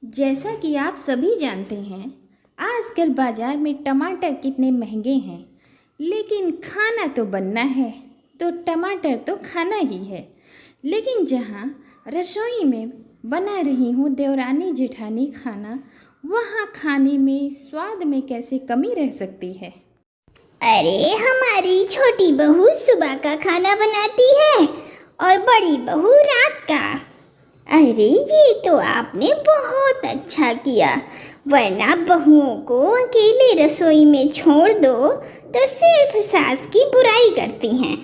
जैसा कि आप सभी जानते हैं, आजकल बाजार में टमाटर कितने महंगे हैं। लेकिन खाना तो बनना है, तो टमाटर तो खाना ही है। लेकिन जहाँ रसोई में बना रही हूँ देवरानी जेठानी खाना, वहाँ खाने में स्वाद में कैसे कमी रह सकती है। अरे हमारी छोटी बहू सुबह का खाना बनाती है और बड़ी बहू रात का। अरे ये तो आपने बहुत अच्छा किया, वरना बहुओं को अकेले रसोई में छोड़ दो तो सिर्फ सास की बुराई करती हैं।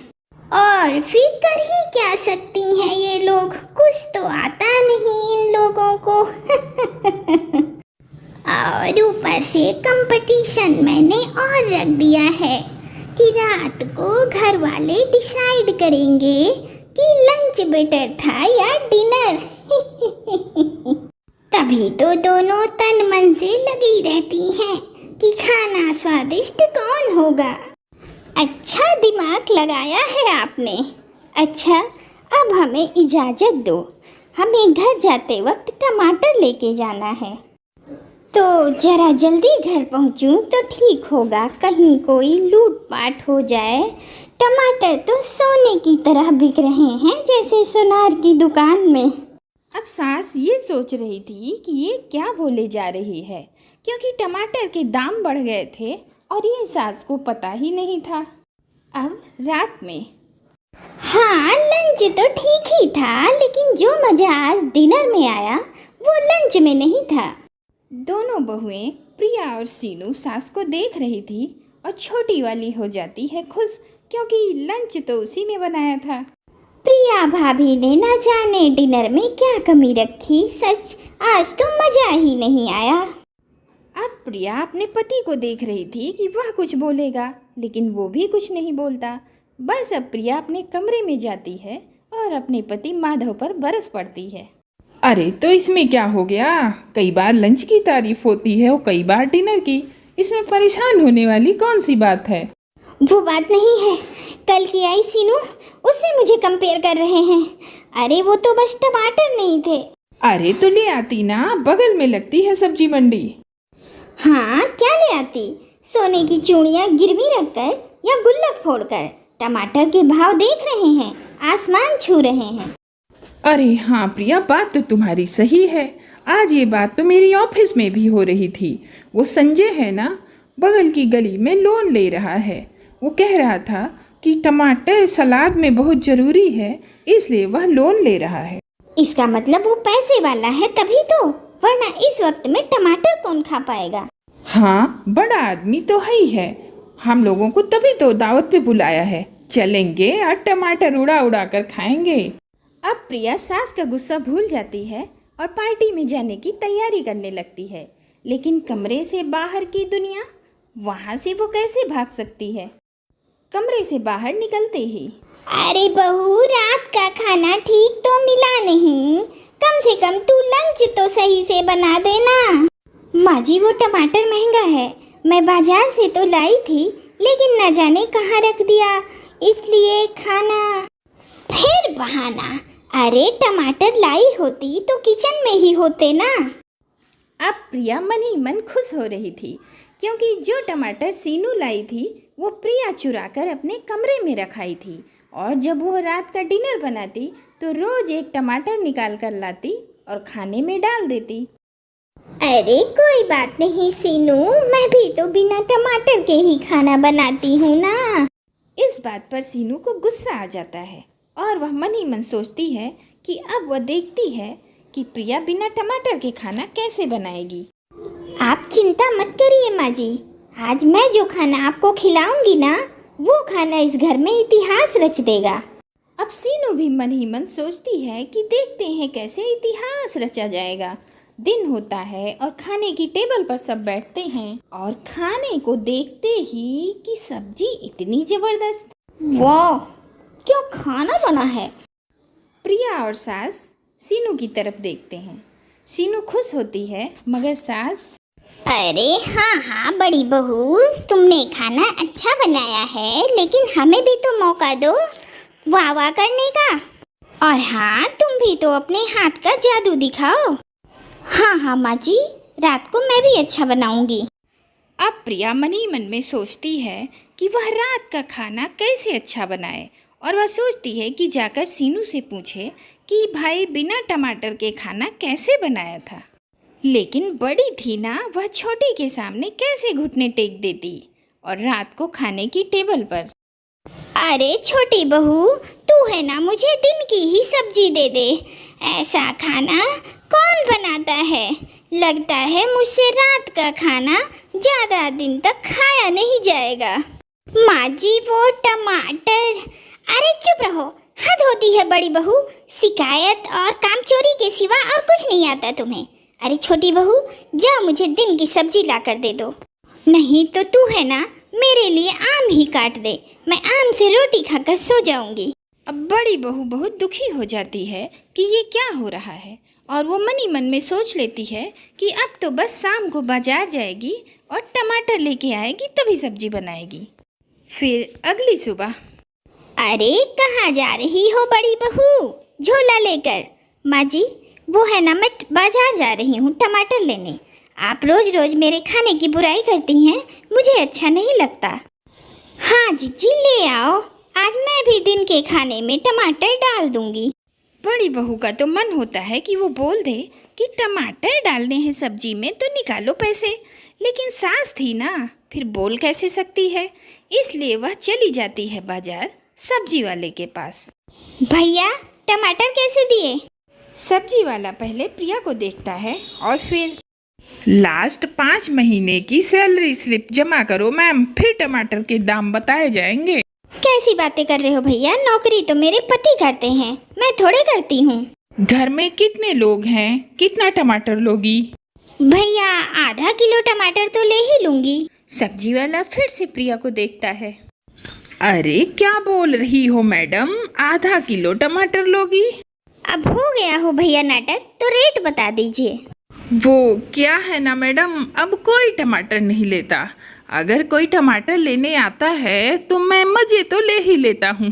और फिर कर ही क्या सकती हैं ये लोग, कुछ तो आता नहीं इन लोगों को। और ऊपर से कंपटीशन मैंने और रख दिया है कि रात को घर वाले डिसाइड करेंगे कि लंच बेटर था या डिनर। तभी तो दोनों तन मन से लगी रहती हैं कि खाना स्वादिष्ट कौन होगा। अच्छा दिमाग लगाया है आपने। अच्छा, अब हमें इजाज़त दो, हमें घर जाते वक्त टमाटर लेके जाना है। तो जरा जल्दी घर पहुंचूं तो ठीक होगा, कहीं कोई लूटपाट हो जाए। टमाटर तो सोने की तरह बिक रहे हैं, जैसे सुनार की दुकान में। अब सास ये सोच रही थी कि ये क्या बोले जा रही है, क्योंकि टमाटर के दाम बढ़ गए थे और ये सास को पता ही नहीं था। अब रात में हाँ, लंच तो ठीक ही था, लेकिन जो मज़ा आज डिनर में आया वो लंच में नहीं था। दोनों बहुएं प्रिया और सीनू सास को देख रही थी और छोटी वाली हो जाती है खुश, क्योंकि लंच तो उसी ने बनाया था। प्रिया भाभी ने ना जाने डिनर में क्या कमी रखी, सच आज तो मज़ा ही नहीं आया। अब प्रिया अपने पति को देख रही थी कि वह कुछ बोलेगा, लेकिन वो भी कुछ नहीं बोलता। बस अब प्रिया अपने कमरे में जाती है और अपने पति माधव पर बरस पड़ती है। अरे तो इसमें क्या हो गया, कई बार लंच की तारीफ होती है और कई बार डिनर की, इसमें परेशान होने वाली कौन सी बात है। वो बात नहीं है, कल की आई सीनू, उससे मुझे कंपेयर कर रहे हैं। अरे वो तो बस टमाटर नहीं थे। अरे तो ले आती ना, बगल में लगती है सब्जी मंडी। हाँ, क्या ले आती, सोने की चूड़ियाँ गिरवी रखकर या गुल्लक फोड़कर। टमाटर के भाव देख रहे हैं, आसमान छू रहे हैं। अरे हाँ प्रिया, बात तो तुम्हारी सही है। आज ये बात तो मेरी ऑफिस में भी हो रही थी। वो संजय है ना, बगल की गली में लोन ले रहा है। वो कह रहा था कि टमाटर सलाद में बहुत ज़रूरी है, इसलिए वह लोन ले रहा है। इसका मतलब वो पैसे वाला है तभी तो, वरना इस वक्त में टमाटर कौन खा पाएगा। हाँ, बड़ा आदमी तो है ही है। हम लोगों को तभी तो दावत पे बुलाया है, चलेंगे और टमाटर उड़ा उड़ा कर खाएंगे। अब प्रिया सास का गुस्सा भूल जाती है और पार्टी में जाने की तैयारी करने लगती है। लेकिन कमरे से बाहर की दुनिया, वहाँ से वो कैसे भाग सकती है। कमरे से बाहर निकलते ही, अरे बहू, रात का खाना ठीक तो मिला नहीं, कम से कम तू लंच तो सही से बना देना। माँ जी, वो टमाटर महंगा है, मैं बाजार से तो लाई थी, लेकिन न जाने कहाँ रख दिया, इसलिए खाना। फिर बहाना, अरे टमाटर लाई होती तो किचन में ही होते ना। अब प्रिया मन ही मन खुश हो रही थी, क्योंकि जो टमाटर सीनू लाई थी वो प्रिया चुरा कर अपने कमरे में रखाई थी, और जब वो रात का डिनर बनाती तो रोज एक टमाटर निकाल कर लाती और खाने में डाल देती। अरे कोई बात नहीं सीनू, मैं भी तो बिना टमाटर के ही खाना बनाती हूँ ना। इस बात पर सीनू को गुस्सा आ जाता है और वह मन ही मन सोचती है कि अब वह देखती है कि प्रिया बिना टमाटर के खाना कैसे बनाएगी। आप चिंता मत करिए माँ जी, आज मैं जो खाना आपको खिलाऊंगी ना, वो खाना इस घर में इतिहास रच देगा। अब सीनू भी मन ही मन सोचती है कि देखते हैं कैसे इतिहास रचा जाएगा। दिन होता है और खाने की टेबल पर सब बैठते हैं और खाने को देखते ही कि सब्जी इतनी जबरदस्त, वाह क्या खाना बना है। प्रिया और सास सीनू की तरफ देखते हैं। सीनू खुश होती है, मगर सास, अरे हाँ हाँ बड़ी बहू, तुमने खाना अच्छा बनाया है, लेकिन हमें भी तो मौका दो वाह वाह करने का। और हाँ, तुम भी तो अपने हाथ का जादू दिखाओ। हाँ हाँ माँ जी, रात को मैं भी अच्छा बनाऊंगी। अब प्रिया मन ही मन में सोचती है कि वह रात का खाना कैसे अच्छा बनाए, और वह सोचती है कि जाकर सीनू से पूछे कि भाई बिना टमाटर के खाना कैसे बनाया था। लेकिन बड़ी थी ना, वह छोटी के सामने कैसे घुटने टेक देती और रात को खाने की टेबल पर। अरे छोटी बहू, तू है ना, मुझे दिन की ही सब्जी दे दे। ऐसा खाना कौन बनाता है? लगता है मुझसे रात का खाना ज़्यादा दिन तक खाया नहीं जाएगा। माँ जी वो टमाटर। अरे चुप रहो, हद होती है बड़ी बहू। शिकायत और कामचोरी के सिवा और कुछ नहीं आता तुम्हें। अरे छोटी बहू, जा मुझे दिन की सब्जी ला कर दे दो, नहीं तो तू है ना मेरे लिए आम ही काट दे। मैं आम से रोटी खाकर सो जाऊंगी। अब बड़ी बहू बहुत दुखी हो जाती है कि ये क्या हो रहा है, और वो मन ही मन में सोच लेती है कि अब तो बस शाम को बाजार जाएगी और टमाटर लेके आएगी तभी सब्जी बनाएगी। फिर अगली सुबह। अरे कहाँ जा रही हो बड़ी बहू झोला लेकर? माँ जी वो है ना, मैं बाजार जा रही हूँ टमाटर लेने। आप रोज रोज मेरे खाने की बुराई करती हैं, मुझे अच्छा नहीं लगता। हाँ जीजी ले आओ, आज मैं भी दिन के खाने में टमाटर डाल दूंगी। बड़ी बहू का तो मन होता है कि वो बोल दे कि टमाटर डालने हैं सब्जी में तो निकालो पैसे, लेकिन सास थी ना, फिर बोल कैसे सकती है। इसलिए वह चली जाती है बाजार सब्जी वाले के पास। भैया टमाटर कैसे दिए? सब्जी वाला पहले प्रिया को देखता है और फिर लास्ट 5 महीने की सैलरी स्लिप जमा करो मैम, फिर टमाटर के दाम बताए जाएंगे। कैसी बातें कर रहे हो भैया? नौकरी तो मेरे पति करते हैं, मैं थोड़े करती हूँ। घर में कितने लोग हैं, कितना टमाटर लोगी? भैया आधा किलो टमाटर तो ले ही लूंगी। सब्जी वाला फिर से प्रिया को देखता है। अरे क्या बोल रही हो मैडम, आधा किलो टमाटर लोगी? अब हो गया हो भैया नाटक, तो रेट बता दीजिए। वो क्या है ना मैडम, अब कोई टमाटर नहीं लेता। अगर कोई टमाटर लेने आता है तो मैं मजे तो ले ही लेता हूँ।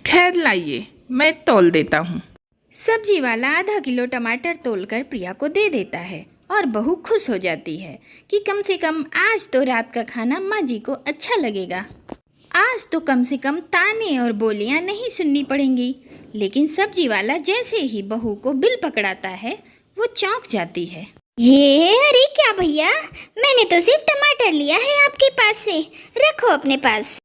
खैर लाइए, मैं तौल देता हूँ। सब्जी वाला आधा किलो टमाटर तोलकर प्रिया को दे देता है और बहू खुश हो जाती है कि कम से कम आज तो रात का खाना माँ जी को अच्छा लगेगा। आज तो कम से कम ताने और बोलियां नहीं सुननी पड़ेंगी। लेकिन सब्जी वाला जैसे ही बहू को बिल पकड़ाता है वो चौंक जाती है। ये अरे क्या भैया, मैंने तो सिर्फ टमाटर लिया है आपके पास से, रखो अपने पास।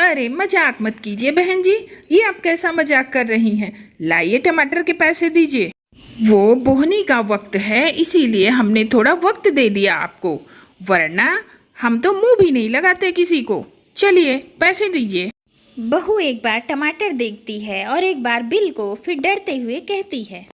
अरे मजाक मत कीजिए बहन जी, ये आप कैसा मजाक कर रही हैं? लाइए टमाटर के पैसे दीजिए। वो बोहनी का वक्त है, इसीलिए हमने थोड़ा वक्त दे दिया आपको, वरना हम तो मुंह भी नहीं लगाते किसी को। चलिए पैसे दीजिए। बहू एक बार टमाटर देखती है और एक बार बिल को, फिर डरते हुए कहती है,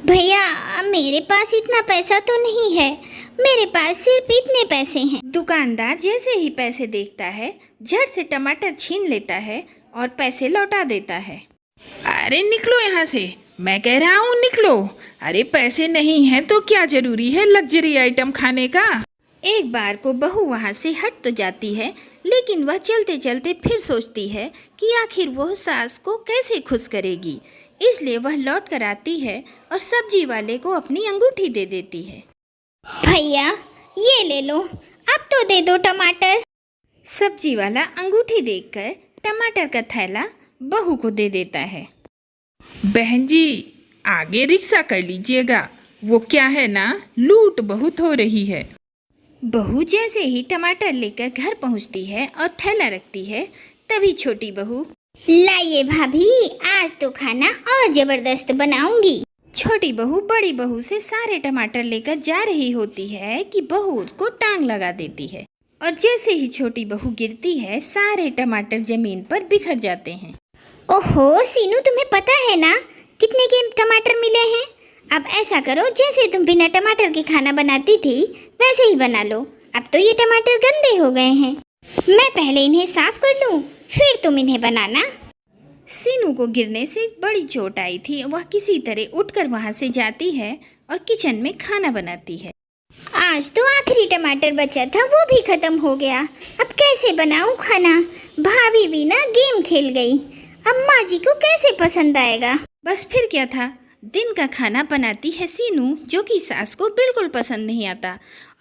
भैया मेरे पास इतना पैसा तो नहीं है, मेरे पास सिर्फ इतने पैसे हैं। दुकानदार जैसे ही पैसे देखता है झट से टमाटर छीन लेता है और पैसे लौटा देता है। अरे निकलो यहाँ से, मैं कह रहा हूँ निकलो। अरे पैसे नहीं हैं तो क्या जरूरी है लग्जरी आइटम खाने का। एक बार को बहू वहाँ से हट तो जाती है, लेकिन वह चलते चलते फिर सोचती है कि आखिर वह सास को कैसे खुश करेगी। इसलिए वह लौट कर आती है और सब्जी वाले को अपनी अंगूठी दे देती है। भैया ये ले लो, अब तो दे दो टमाटर। सब्जी वाला अंगूठी देखकर टमाटर का थैला बहू को दे देता है। बहन जी आगे रिक्शा कर लीजिएगा, वो क्या है ना, लूट बहुत हो रही है। बहू जैसे ही टमाटर लेकर घर पहुंचती है और थैला रखती है, तभी छोटी बहू, लाइए भाभी, आज तो खाना और जबरदस्त बनाऊंगी। छोटी बहू बड़ी बहू से सारे टमाटर लेकर जा रही होती है कि बहू उसको टांग लगा देती है, और जैसे ही छोटी बहू गिरती है सारे टमाटर जमीन पर बिखर जाते हैं। ओहो सीनू, तुम्हें पता है ना कितने के टमाटर मिले हैं? अब ऐसा करो, जैसे तुम बिना टमाटर के खाना बनाती थी वैसे ही बना लो। अब तो ये टमाटर गंदे हो गए हैं, मैं पहले इन्हें साफ कर लूं, फिर तुम इन्हें बनाना। सीनू को गिरने से बड़ी चोट आई थी, वह किसी तरह उठकर वहां से जाती है और किचन में खाना बनाती है। आज तो आखिरी टमाटर बचा था, वो भी खत्म हो गया। अब कैसे बनाऊं खाना? भाभी भी ना गेम खेल गई, अब माँ जी को कैसे पसंद आएगा? बस फिर क्या था, दिन का खाना बनाती है सीनू, जो कि सास को बिल्कुल पसंद नहीं आता।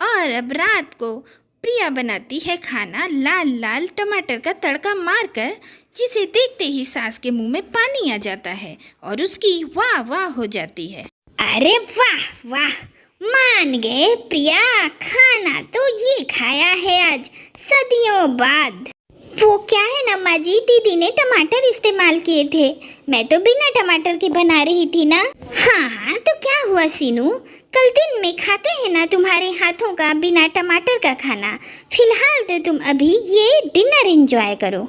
और अब रात को प्रिया बनाती है खाना लाल लाल टमाटर का तड़का मारकर, जिसे देखते ही सास के मुंह में पानी आ जाता है और उसकी वाह वाह हो जाती है। अरे वाह वाह, मान गए प्रिया, खाना तो ये खाया है आज सदियों बाद। वो क्या है ना माँ जी, दीदी ने टमाटर इस्तेमाल किए थे, मैं तो बिना टमाटर के बना रही थी ना। हाँ तो क्या हुआ सीनू, कल दिन में खाते हैं ना तुम्हारे हाथों का बिना टमाटर का खाना। फिलहाल तो तुम अभी ये डिनर एंजॉय करो।